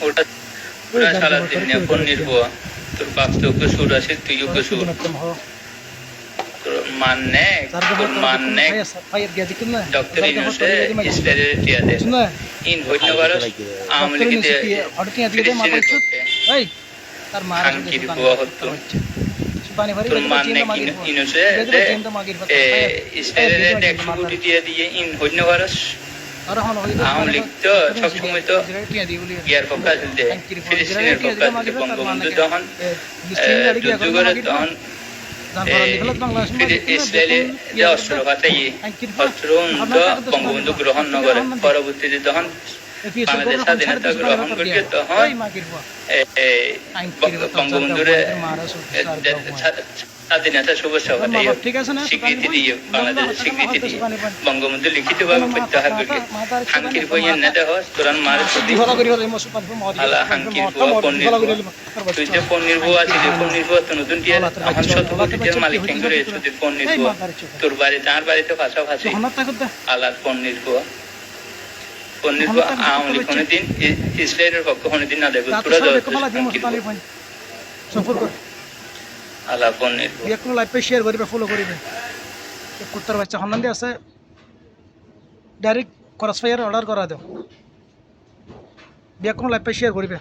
ওটা ওটা সারা দিন পন্নির বুয়া তোর বাপ তো কসুর আছে তুইও কসুর তোর মাননে ডক্টর ইনুসে ইসলারে টিয়া দে ইন হইনবারস আমলি কি খানকির বুয়া হতো তোর মাননে ইনুসে ইসলারে 100 কোটি টিয়া দিয়ে ইন হইনবারস আমলি তো সবসময় তো ইয়ার পক্ষে আসলে ফিলিস্তিনের পক্ষে আসলে বঙ্গবন্ধু যখন যুদ্ধ করে তখন ইসরায়েলে যে অস্ত্র পাঠাই অস্ত্র বঙ্গবন্ধু গ্রহণ ন করে পরবর্তীতে তখন বাংলাদেশ স্বাধীনতা গ্রহণ করবে তখন বঙ্গবন্ধুরে স্বাধীনতা শুভেচ্ছা পাঠাই স্বীকৃতি দিয়ে বাংলাদেশের স্বীকৃতি দিয়ে বঙ্গবন্ধু লিখিতভাবে প্রত্যাহার করবে হাঙ্কির বই এনে দেহ তোরান মার আলা হাঙ্কির বুয়া পন্নির তুই যে পন্নির বুয়া আছিলি পন্নির বুয়া তো নতুন টিয়া এখন 100 কোটি টিয়ার মালিক কেন করে তোদের পন্নির বুয়া তোর বাড়ি তার বাড়িতে পাশাপাশি আলার পন্নির বুয়া আওয়ামী লীগ কোনদিন ইসরায়েলের পক্ষে কোনদিন না দেখো তোরা আলা পন্নির কোনো লাইভে শেয়ার করিবে ফলো করিবে কুত্তার বাচ্চা হন্নান্দি আছে ডাইরেক্ট ক্রস ফায়ার অর্ডার করা দাও কোনো লাইভে শেয়ার করিবে